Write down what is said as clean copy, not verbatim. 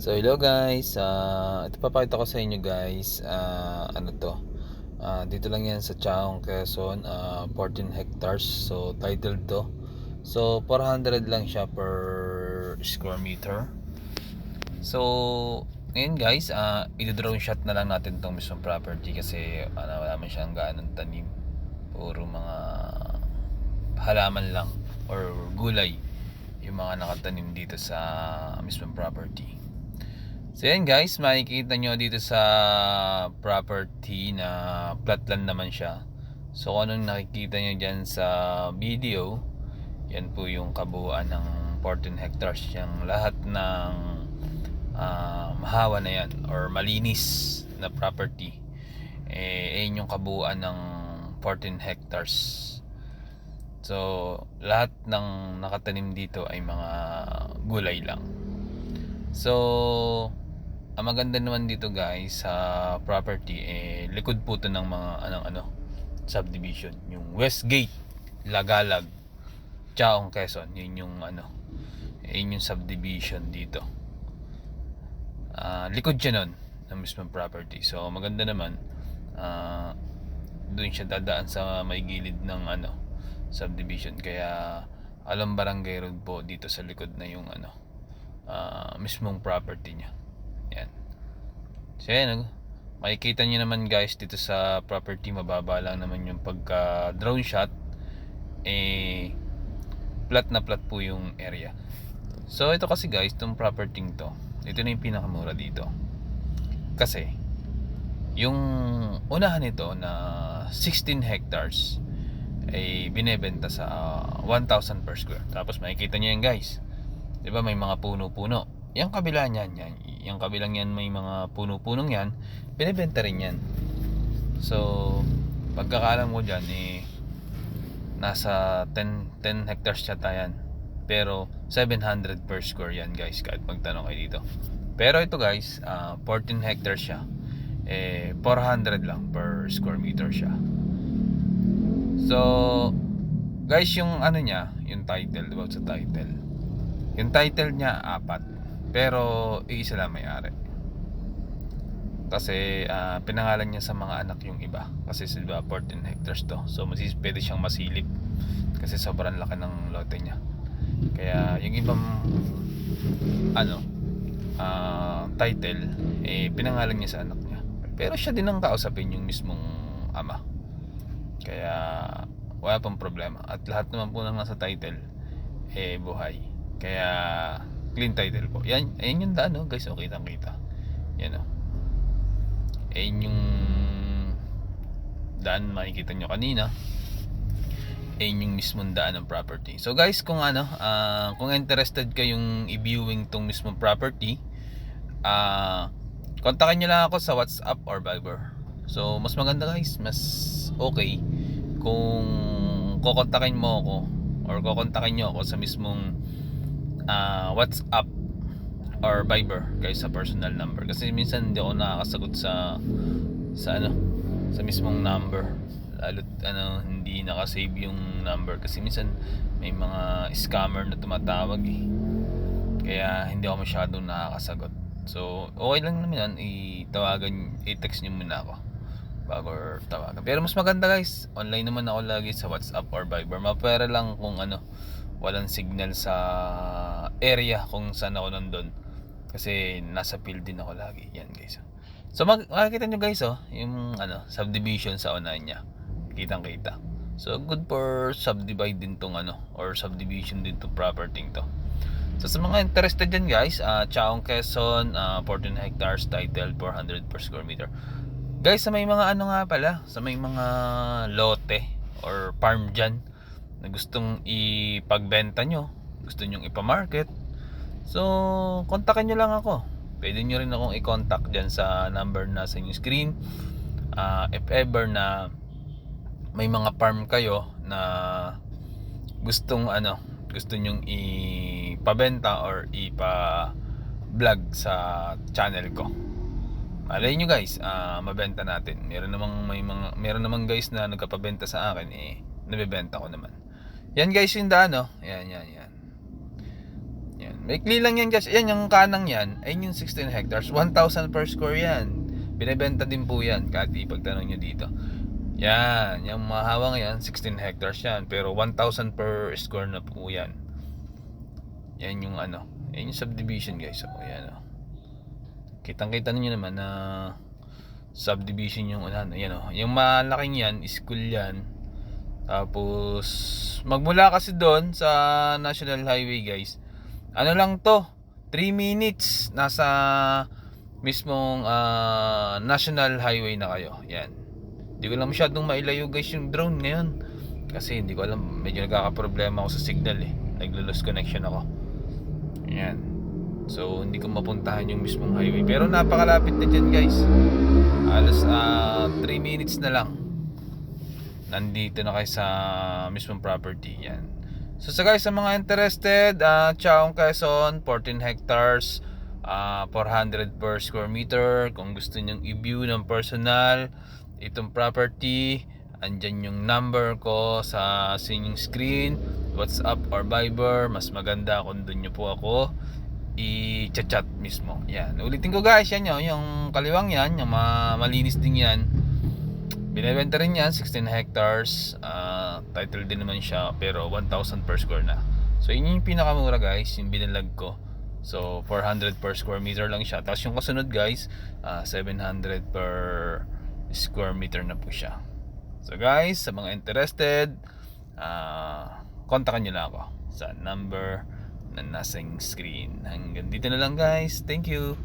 So hello guys, ito papakita ko sa inyo guys, dito lang yan sa Chaong, Quezon, 14 hectares, so titled to. So 400 lang siya per square meter. So ngayon guys, i-drone shot na lang natin tong mismong property kasi wala naman siyang gaanong tanim, puro mga halaman lang or gulay yung mga nakatanim dito sa mismong property. So yan guys, makikita nyo dito sa property na flat land naman siya. So kung anong nakikita nyo dyan sa video, yan po yung kabuuan ng 14 hectares. Yung lahat ng mahawa na yan or malinis na property, yan yung kabuuan ng 14 hectares. So lahat ng nakatanim dito ay mga gulay lang. So ang maganda naman dito guys sa property, likod po to ng mga subdivision, yung Westgate, Lagalag, Chaong, Quezon. Yun yung subdivision dito. Likod siya nun ng mismong property. So maganda naman, doon siya dadaan sa may gilid ng subdivision. Kaya Alam Barangay Road po dito sa likod na yung mismong property niya. Yan. So yan, makikita nyo naman guys dito sa property, mababa lang naman yung pagka drone shot, flat na flat po yung area. So ito kasi guys, itong property to, ito na yung pinakamura dito. Kasi yung unahan nito na 16 hectares ay binebenta sa 1,000 per square. Tapos makikita nyo yan guys, diba may mga puno-puno. Yung kabila niyan, yung kabilang yan may mga puno-punong yan, binebenta rin yan. So pagkakalam mo dyan, nasa 10 hectares yata yan. Pero 700 per square yan guys, kahit magtanong kayo dito. Pero ito guys, 14 hectares siya, 400 lang per square meter siya. So guys, yung niya, yung title, diba sa title, yung title niya 4, pero iisa lang may-ari. Kasi pinangalan niya sa mga anak yung iba. Kasi diba 14 hectares to, so pwede siyang masilip kasi sobrang laki ng lote niya. Kaya yung ibang title, pinangalan niya sa anak niya. Pero siya din ang kausapin, yung mismong ama. Kaya wala pang problema. At lahat naman po ng nasa title buhay. Kaya clean title po. Yan, ayun yung daan guys, kitang kita. Yan ayun yung daan, makikita nyo kanina. Ayun yung mismong daan ng property. So guys, kung kung interested kayong i-viewing tong mismong property, kontakin nyo lang ako sa WhatsApp or Viber. So mas maganda guys, mas okay kung kukontakin mo ako or kukontakin nyo ako sa mismong WhatsApp or Viber guys, sa personal number. Kasi minsan hindi ako nakakasagot sa mismong number, lalo't hindi nakasave yung number kasi minsan may mga scammer na tumatawag kaya hindi ako masyadong nakakasagot. So okay lang naman yan, i-text nyo muna ako bago tawagan. Pero mas maganda guys, online naman ako lagi sa WhatsApp or Viber. Mapera lang kung walang signal sa area kung saan ako nandun, kasi nasa field din ako lagi. Yan guys. So makikita nyo guys yung subdivision sa unahan niya, kitang kita. So good for subdivide din tong or subdivision din tong property to. So sa mga interested dyan guys, Chaong, Quezon, 14 hectares, title 400 per square meter. Guys, sa may mga nga pala, sa may mga lote or farm dyan na gustong ipagbenta nyo, gusto nyong ipamarket, so kontakin nyo lang ako. Pwede nyo rin akong i-contact dyan sa number na sa inyong screen. If ever na may mga farm kayo na gusto nyong ipabenta or ipa-vlog sa channel ko, alay nyo guys, mabenta natin. Meron namang guys na nagkapabenta sa akin, nabebenta ko naman. Yan guys yung daan yan. Maikli lang yan guys. Ayan yung kanang yan. Ayun yung 16 hectares. 1,000 per square yan. Binebenta din po yan. Kahit ipagtanong nyo dito. Yan. Yung mahawa yan. 16 hectares yan. Pero 1,000 per square na po yan. Yan yung ano. Yan yung subdivision guys. So, yan o. Kitang-kita nyo naman na subdivision yung ano. Yan o. Yung malaking yan. School yan. Tapos magmula kasi doon sa National Highway guys, ano lang to, 3 minutes nasa mismong National Highway na kayo. Yan. Hindi ko lang masyadong mailayo guys yung drone ngayon. Kasi hindi ko alam, medyo nagkakaproblema ako sa signal eh. Naglo-lose connection ako. Yan. So hindi ko mapuntahan yung mismong highway. Pero napakalapit na dyan guys. Alas 3 minutes na lang. Nandito na kayo sa mismong property. Yan. So guys, sa mga interested, Chaong Quezon, 14 hectares, 400 per square meter. Kung gusto nyong i-view ng personal itong property, andyan yung number ko sa inyong screen, WhatsApp or Viber. Mas maganda kung doon nyo po ako i-chat mismo. Yan. Ulitin ko guys, yan yung kaliwang yan, yung malinis din yan. Binebenta rin yan, 16 hectares. Title din naman siya, pero 1,000 per square na. So yun yung pinakamura guys, yung binalag ko. So 400 per square meter lang siya. Tapos yung kasunod guys, 700 per square meter na po siya. So guys, sa mga interested, kontakan nyo lang ako sa number na nasa screen. Hanggang dito na lang guys. Thank you.